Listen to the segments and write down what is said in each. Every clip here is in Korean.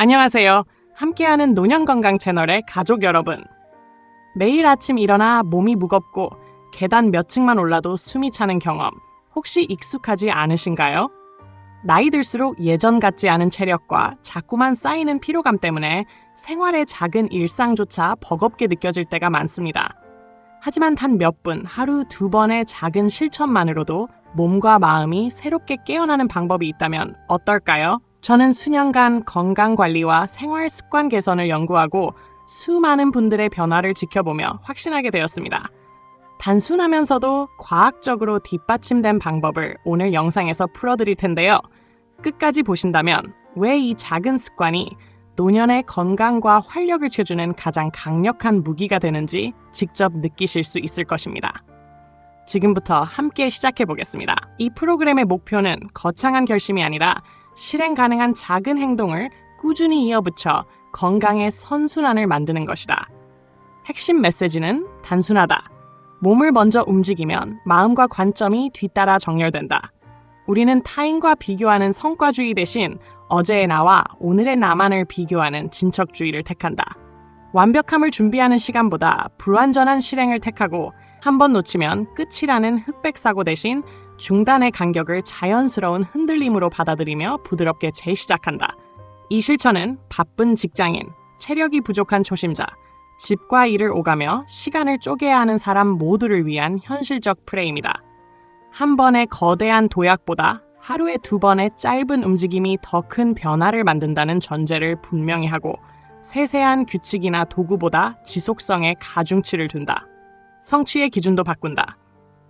안녕하세요. 함께하는 노년건강 채널의 가족 여러분. 매일 아침 일어나 몸이 무겁고 계단 몇 층만 올라도 숨이 차는 경험, 혹시 익숙하지 않으신가요? 나이 들수록 예전 같지 않은 체력과 자꾸만 쌓이는 피로감 때문에 생활의 작은 일상조차 버겁게 느껴질 때가 많습니다. 하지만 단 몇 분, 하루 2번의 작은 실천만으로도 몸과 마음이 새롭게 깨어나는 방법이 있다면 어떨까요? 저는 수년간 건강관리와 생활 습관 개선을 연구하고 수많은 분들의 변화를 지켜보며 확신하게 되었습니다. 단순하면서도 과학적으로 뒷받침된 방법을 오늘 영상에서 풀어드릴 텐데요. 끝까지 보신다면 왜 이 작은 습관이 노년의 건강과 활력을 채워주는 가장 강력한 무기가 되는지 직접 느끼실 수 있을 것입니다. 지금부터 함께 시작해 보겠습니다. 이 프로그램의 목표는 거창한 결심이 아니라 실행 가능한 작은 행동을 꾸준히 이어붙여 건강의 선순환을 만드는 것이다. 핵심 메시지는 단순하다. 몸을 먼저 움직이면 마음과 관점이 뒤따라 정렬된다. 우리는 타인과 비교하는 성과주의 대신 어제의 나와 오늘의 나만을 비교하는 진척주의를 택한다. 완벽함을 준비하는 시간보다 불완전한 실행을 택하고 한 번 놓치면 끝이라는 흑백사고 대신 중단의 간격을 자연스러운 흔들림으로 받아들이며 부드럽게 재시작한다. 이 실천은 바쁜 직장인, 체력이 부족한 초심자, 집과 일을 오가며 시간을 쪼개야 하는 사람 모두를 위한 현실적 프레임이다. 한 번의 거대한 도약보다 하루에 2번의 짧은 움직임이 더 큰 변화를 만든다는 전제를 분명히 하고 세세한 규칙이나 도구보다 지속성에 가중치를 둔다. 성취의 기준도 바꾼다.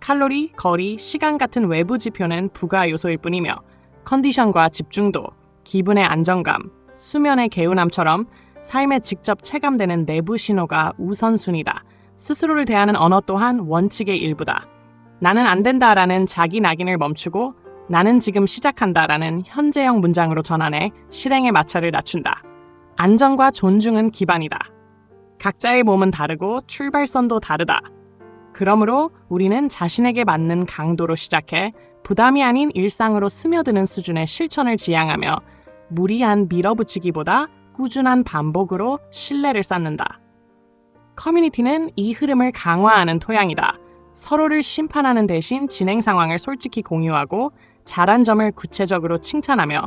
칼로리, 거리, 시간 같은 외부 지표는 부가 요소일 뿐이며 컨디션과 집중도, 기분의 안정감, 수면의 개운함처럼 삶에 직접 체감되는 내부 신호가 우선순위다. 스스로를 대하는 언어 또한 원칙의 일부다. 나는 안 된다라는 자기 낙인을 멈추고 나는 지금 시작한다라는 현재형 문장으로 전환해 실행의 마찰을 낮춘다. 안정과 존중은 기반이다. 각자의 몸은 다르고 출발선도 다르다. 그러므로 우리는 자신에게 맞는 강도로 시작해 부담이 아닌 일상으로 스며드는 수준의 실천을 지향하며 무리한 밀어붙이기보다 꾸준한 반복으로 신뢰를 쌓는다. 커뮤니티는 이 흐름을 강화하는 토양이다. 서로를 심판하는 대신 진행 상황을 솔직히 공유하고 잘한 점을 구체적으로 칭찬하며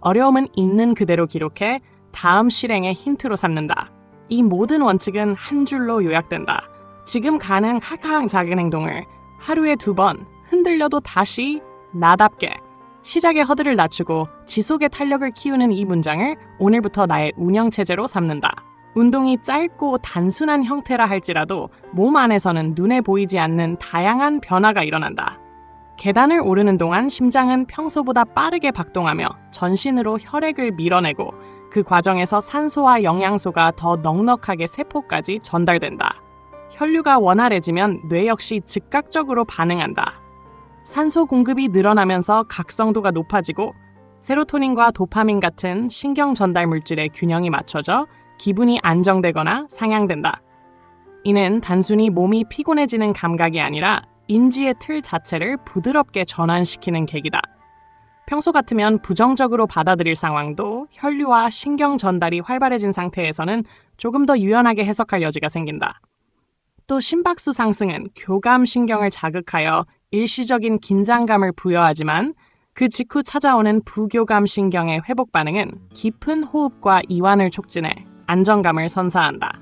어려움은 있는 그대로 기록해 다음 실행의 힌트로 삼는다. 이 모든 원칙은 한 줄로 요약된다. 지금 가는 카카한 작은 행동을 하루에 2번 흔들려도 다시 나답게 시작의 허들을 낮추고 지속의 탄력을 키우는 이 문장을 오늘부터 나의 운영체제로 삼는다. 운동이 짧고 단순한 형태라 할지라도 몸 안에서는 눈에 보이지 않는 다양한 변화가 일어난다. 계단을 오르는 동안 심장은 평소보다 빠르게 박동하며 전신으로 혈액을 밀어내고 그 과정에서 산소와 영양소가 더 넉넉하게 세포까지 전달된다. 혈류가 원활해지면 뇌 역시 즉각적으로 반응한다. 산소 공급이 늘어나면서 각성도가 높아지고 세로토닌과 도파민 같은 신경 전달 물질의 균형이 맞춰져 기분이 안정되거나 상향된다. 이는 단순히 몸이 피곤해지는 감각이 아니라 인지의 틀 자체를 부드럽게 전환시키는 계기다. 평소 같으면 부정적으로 받아들일 상황도 혈류와 신경 전달이 활발해진 상태에서는 조금 더 유연하게 해석할 여지가 생긴다. 또 심박수 상승은 교감 신경을 자극하여 일시적인 긴장감을 부여하지만 그 직후 찾아오는 부교감 신경의 회복 반응은 깊은 호흡과 이완을 촉진해 안정감을 선사한다.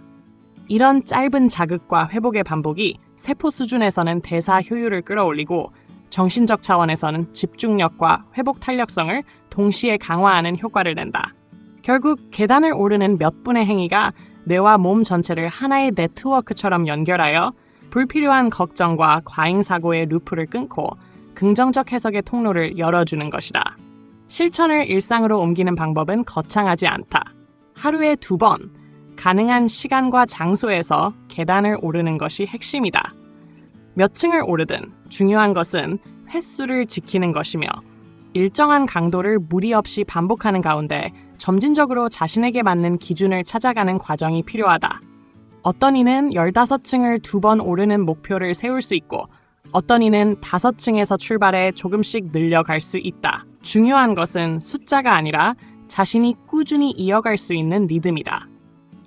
이런 짧은 자극과 회복의 반복이 세포 수준에서는 대사 효율을 끌어올리고 정신적 차원에서는 집중력과 회복 탄력성을 동시에 강화하는 효과를 낸다. 결국 계단을 오르는 몇 분의 행위가 뇌와 몸 전체를 하나의 네트워크처럼 연결하여 불필요한 걱정과 과잉사고의 루프를 끊고 긍정적 해석의 통로를 열어주는 것이다. 실천을 일상으로 옮기는 방법은 거창하지 않다. 하루에 2번, 가능한 시간과 장소에서 계단을 오르는 것이 핵심이다. 몇 층을 오르든 중요한 것은 횟수를 지키는 것이며 일정한 강도를 무리 없이 반복하는 가운데 점진적으로 자신에게 맞는 기준을 찾아가는 과정이 필요하다. 어떤 이는 15층을 2번 오르는 목표를 세울 수 있고 어떤 이는 5층에서 출발해 조금씩 늘려갈 수 있다. 중요한 것은 숫자가 아니라 자신이 꾸준히 이어갈 수 있는 리듬이다.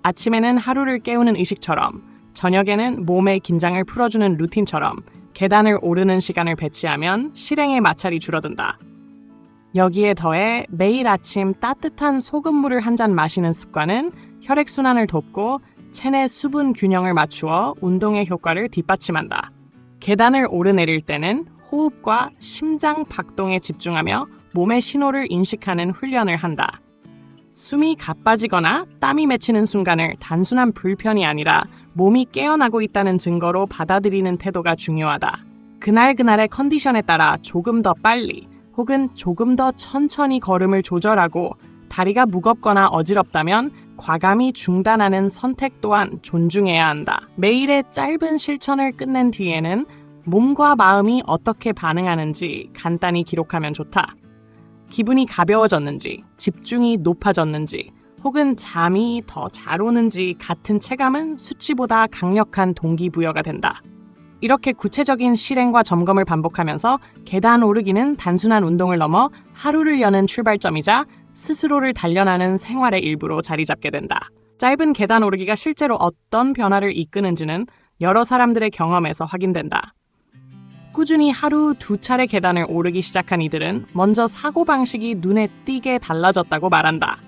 아침에는 하루를 깨우는 의식처럼, 저녁에는 몸의 긴장을 풀어주는 루틴처럼 계단을 오르는 시간을 배치하면 실행의 마찰이 줄어든다. 여기에 더해 매일 아침 따뜻한 소금물을 한 잔 마시는 습관은 혈액순환을 돕고 체내 수분 균형을 맞추어 운동의 효과를 뒷받침한다. 계단을 오르내릴 때는 호흡과 심장 박동에 집중하며 몸의 신호를 인식하는 훈련을 한다. 숨이 가빠지거나 땀이 맺히는 순간을 단순한 불편이 아니라 몸이 깨어나고 있다는 증거로 받아들이는 태도가 중요하다. 그날그날의 컨디션에 따라 조금 더 빨리 혹은 조금 더 천천히 걸음을 조절하고 다리가 무겁거나 어지럽다면 과감히 중단하는 선택 또한 존중해야 한다. 매일의 짧은 실천을 끝낸 뒤에는 몸과 마음이 어떻게 반응하는지 간단히 기록하면 좋다. 기분이 가벼워졌는지, 집중이 높아졌는지, 혹은 잠이 더 잘 오는지 같은 체감은 수치보다 강력한 동기부여가 된다. 이렇게 구체적인 실행과 점검을 반복하면서 계단 오르기는 단순한 운동을 넘어 하루를 여는 출발점이자 스스로를 단련하는 생활의 일부로 자리 잡게 된다. 짧은 계단 오르기가 실제로 어떤 변화를 이끄는지는 여러 사람들의 경험에서 확인된다. 꾸준히 하루 2차례 계단을 오르기 시작한 이들은 먼저 사고방식이 눈에 띄게 달라졌다고 말한다.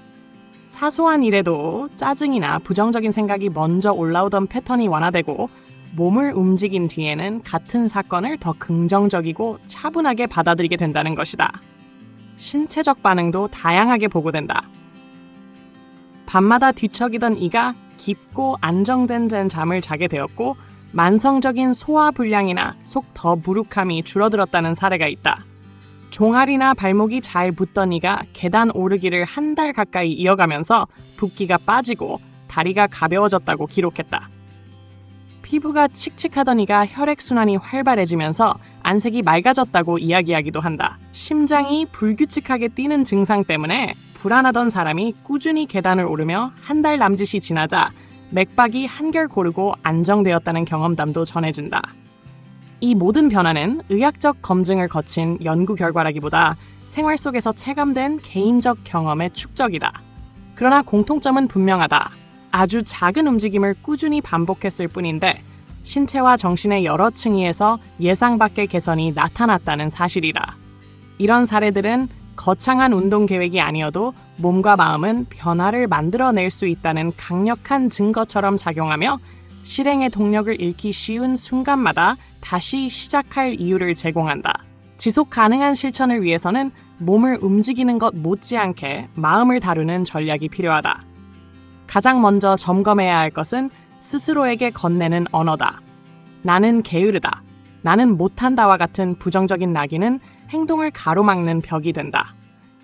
사소한 일에도 짜증이나 부정적인 생각이 먼저 올라오던 패턴이 완화되고 몸을 움직인 뒤에는 같은 사건을 더 긍정적이고 차분하게 받아들이게 된다는 것이다. 신체적 반응도 다양하게 보고된다. 밤마다 뒤척이던 이가 깊고 안정된 잠을 자게 되었고 만성적인 소화불량이나 속 더부룩함이 줄어들었다는 사례가 있다. 종아리나 발목이 잘 붙던 이가 계단 오르기를 1달 가까이 이어가면서 붓기가 빠지고 다리가 가벼워졌다고 기록했다. 피부가 칙칙하던 이가 혈액순환이 활발해지면서 안색이 맑아졌다고 이야기하기도 한다. 심장이 불규칙하게 뛰는 증상 때문에 불안하던 사람이 꾸준히 계단을 오르며 1달 남짓이 지나자 맥박이 한결 고르고 안정되었다는 경험담도 전해진다. 이 모든 변화는 의학적 검증을 거친 연구 결과라기보다 생활 속에서 체감된 개인적 경험의 축적이다. 그러나 공통점은 분명하다. 아주 작은 움직임을 꾸준히 반복했을 뿐인데 신체와 정신의 여러 층위에서 예상 밖의 개선이 나타났다는 사실이다. 이런 사례들은 거창한 운동 계획이 아니어도 몸과 마음은 변화를 만들어낼 수 있다는 강력한 증거처럼 작용하며 실행의 동력을 잃기 쉬운 순간마다 다시 시작할 이유를 제공한다. 지속 가능한 실천을 위해서는 몸을 움직이는 것 못지않게 마음을 다루는 전략이 필요하다. 가장 먼저 점검해야 할 것은 스스로에게 건네는 언어다. 나는 게으르다. 나는 못한다와 같은 부정적인 낙인은 행동을 가로막는 벽이 된다.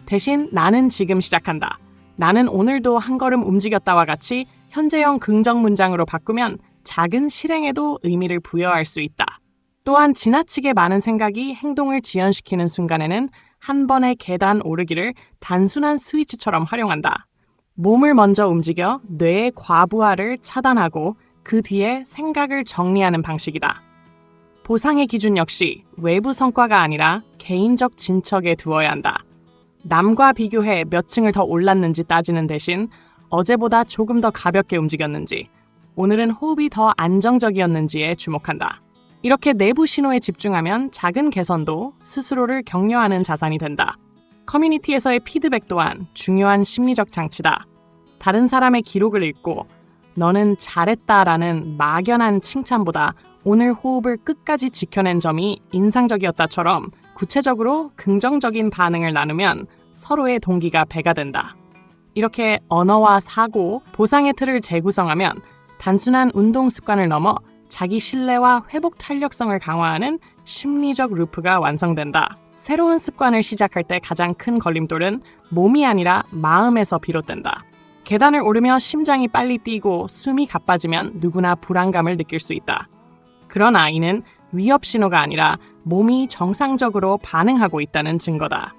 대신 나는 지금 시작한다. 나는 오늘도 한 걸음 움직였다와 같이 현재형 긍정 문장으로 바꾸면 작은 실행에도 의미를 부여할 수 있다. 또한 지나치게 많은 생각이 행동을 지연시키는 순간에는 한 번의 계단 오르기를 단순한 스위치처럼 활용한다. 몸을 먼저 움직여 뇌의 과부하를 차단하고 그 뒤에 생각을 정리하는 방식이다. 보상의 기준 역시 외부 성과가 아니라 개인적 진척에 두어야 한다. 남과 비교해 몇 층을 더 올랐는지 따지는 대신 어제보다 조금 더 가볍게 움직였는지, 오늘은 호흡이 더 안정적이었는지에 주목한다. 이렇게 내부 신호에 집중하면 작은 개선도 스스로를 격려하는 자산이 된다. 커뮤니티에서의 피드백 또한 중요한 심리적 장치다. 다른 사람의 기록을 읽고 너는 잘했다라는 막연한 칭찬보다 오늘 호흡을 끝까지 지켜낸 점이 인상적이었다처럼 구체적으로 긍정적인 반응을 나누면 서로의 동기가 배가 된다. 이렇게 언어와 사고, 보상의 틀을 재구성하면 단순한 운동 습관을 넘어 자기 신뢰와 회복 탄력성을 강화하는 심리적 루프가 완성된다. 새로운 습관을 시작할 때 가장 큰 걸림돌은 몸이 아니라 마음에서 비롯된다. 계단을 오르며 심장이 빨리 뛰고 숨이 가빠지면 누구나 불안감을 느낄 수 있다. 그러나 이는 위협 신호가 아니라 몸이 정상적으로 반응하고 있다는 증거다.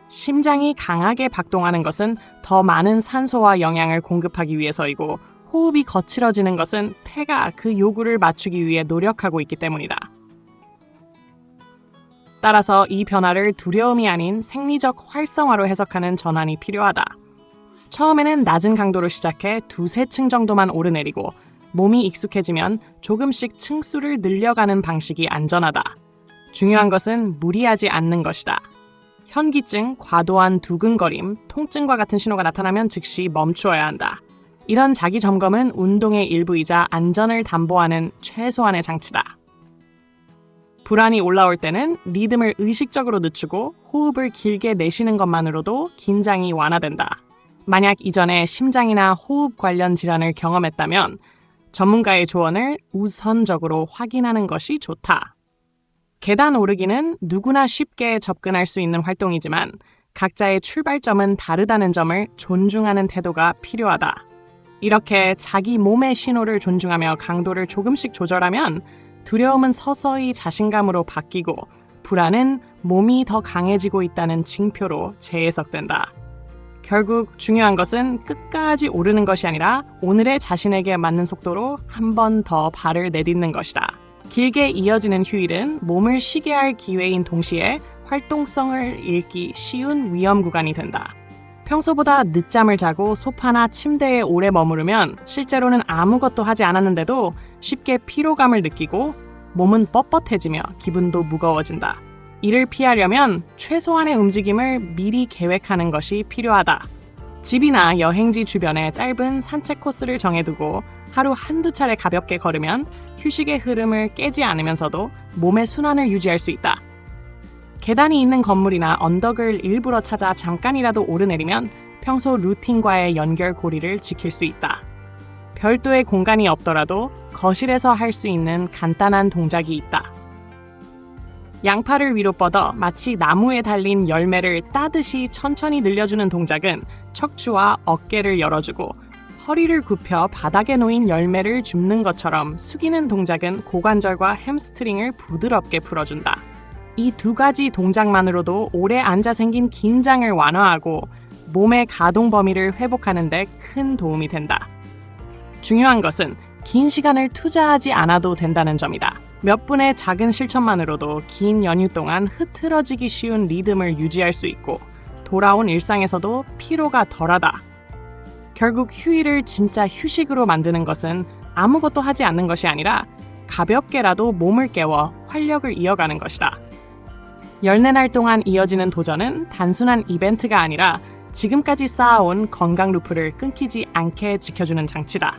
심장이 강하게 박동하는 것은 더 많은 산소와 영양을 공급하기 위해서이고 호흡이 거칠어지는 것은 폐가 그 요구를 맞추기 위해 노력하고 있기 때문이다. 따라서 이 변화를 두려움이 아닌 생리적 활성화로 해석하는 전환이 필요하다. 처음에는 낮은 강도로 시작해 두세 층 정도만 오르내리고 몸이 익숙해지면 조금씩 층수를 늘려가는 방식이 안전하다. 중요한 것은 무리하지 않는 것이다. 현기증, 과도한 두근거림, 통증과 같은 신호가 나타나면 즉시 멈추어야 한다. 이런 자기 점검은 운동의 일부이자 안전을 담보하는 최소한의 장치다. 불안이 올라올 때는 리듬을 의식적으로 늦추고 호흡을 길게 내쉬는 것만으로도 긴장이 완화된다. 만약 이전에 심장이나 호흡 관련 질환을 경험했다면 전문가의 조언을 우선적으로 확인하는 것이 좋다. 계단 오르기는 누구나 쉽게 접근할 수 있는 활동이지만 각자의 출발점은 다르다는 점을 존중하는 태도가 필요하다. 이렇게 자기 몸의 신호를 존중하며 강도를 조금씩 조절하면 두려움은 서서히 자신감으로 바뀌고 불안은 몸이 더 강해지고 있다는 징표로 재해석된다. 결국 중요한 것은 끝까지 오르는 것이 아니라 오늘의 자신에게 맞는 속도로 한 번 더 발을 내딛는 것이다. 길게 이어지는 휴일은 몸을 쉬게 할 기회인 동시에 활동성을 잃기 쉬운 위험 구간이 된다. 평소보다 늦잠을 자고 소파나 침대에 오래 머무르면 실제로는 아무것도 하지 않았는데도 쉽게 피로감을 느끼고 몸은 뻣뻣해지며 기분도 무거워진다. 이를 피하려면 최소한의 움직임을 미리 계획하는 것이 필요하다. 집이나 여행지 주변에 짧은 산책 코스를 정해두고 하루 한두 차례 가볍게 걸으면 휴식의 흐름을 깨지 않으면서도 몸의 순환을 유지할 수 있다. 계단이 있는 건물이나 언덕을 일부러 찾아 잠깐이라도 오르내리면 평소 루틴과의 연결고리를 지킬 수 있다. 별도의 공간이 없더라도 거실에서 할 수 있는 간단한 동작이 있다. 양팔을 위로 뻗어 마치 나무에 달린 열매를 따듯이 천천히 늘려주는 동작은 척추와 어깨를 열어주고 허리를 굽혀 바닥에 놓인 열매를 줍는 것처럼 숙이는 동작은 고관절과 햄스트링을 부드럽게 풀어준다. 이 두 가지 동작만으로도 오래 앉아 생긴 긴장을 완화하고 몸의 가동 범위를 회복하는 데 큰 도움이 된다. 중요한 것은 긴 시간을 투자하지 않아도 된다는 점이다. 몇 분의 작은 실천만으로도 긴 연휴 동안 흐트러지기 쉬운 리듬을 유지할 수 있고 돌아온 일상에서도 피로가 덜하다. 결국 휴일을 진짜 휴식으로 만드는 것은 아무것도 하지 않는 것이 아니라 가볍게라도 몸을 깨워 활력을 이어가는 것이다. 14날 동안 이어지는 도전은 단순한 이벤트가 아니라 지금까지 쌓아온 건강 루프를 끊기지 않게 지켜주는 장치다.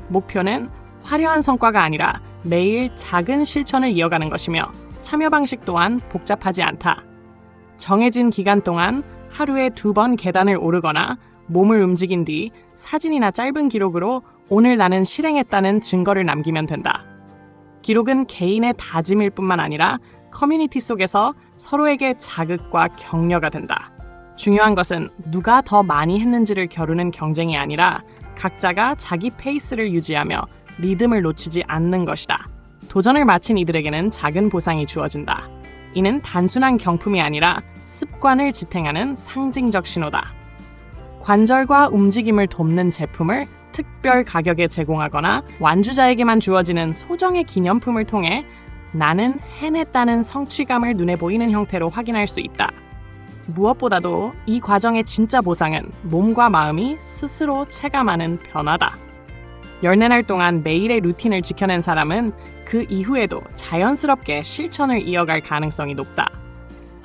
목표는 화려한 성과가 아니라 매일 작은 실천을 이어가는 것이며 참여 방식 또한 복잡하지 않다. 정해진 기간 동안 하루에 2번 계단을 오르거나 몸을 움직인 뒤 사진이나 짧은 기록으로 오늘 나는 실행했다는 증거를 남기면 된다. 기록은 개인의 다짐일 뿐만 아니라 커뮤니티 속에서 서로에게 자극과 격려가 된다. 중요한 것은 누가 더 많이 했는지를 겨루는 경쟁이 아니라 각자가 자기 페이스를 유지하며 리듬을 놓치지 않는 것이다. 도전을 마친 이들에게는 작은 보상이 주어진다. 이는 단순한 경품이 아니라 습관을 지탱하는 상징적 신호다. 관절과 움직임을 돕는 제품을 특별 가격에 제공하거나 완주자에게만 주어지는 소정의 기념품을 통해 나는 해냈다는 성취감을 눈에 보이는 형태로 확인할 수 있다. 무엇보다도 이 과정의 진짜 보상은 몸과 마음이 스스로 체감하는 변화다. 14날 동안 매일의 루틴을 지켜낸 사람은 그 이후에도 자연스럽게 실천을 이어갈 가능성이 높다.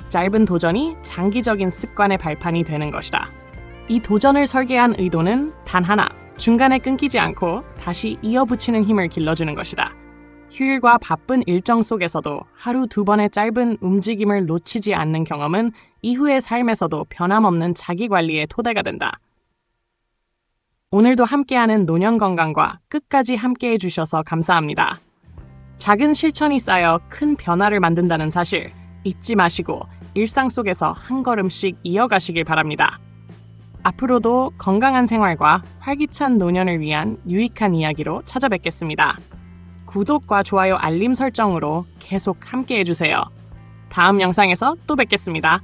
짧은 도전이 장기적인 습관의 발판이 되는 것이다. 이 도전을 설계한 의도는 단 하나, 중간에 끊기지 않고 다시 이어붙이는 힘을 길러주는 것이다. 휴일과 바쁜 일정 속에서도 하루 2번의 짧은 움직임을 놓치지 않는 경험은 이후의 삶에서도 변함없는 자기관리의 토대가 된다. 오늘도 함께하는 노년 건강과 끝까지 함께해 주셔서 감사합니다. 작은 실천이 쌓여 큰 변화를 만든다는 사실 잊지 마시고 일상 속에서 한 걸음씩 이어가시길 바랍니다. 앞으로도 건강한 생활과 활기찬 노년을 위한 유익한 이야기로 찾아뵙겠습니다. 구독과 좋아요 알림 설정으로 계속 함께해 주세요. 다음 영상에서 또 뵙겠습니다.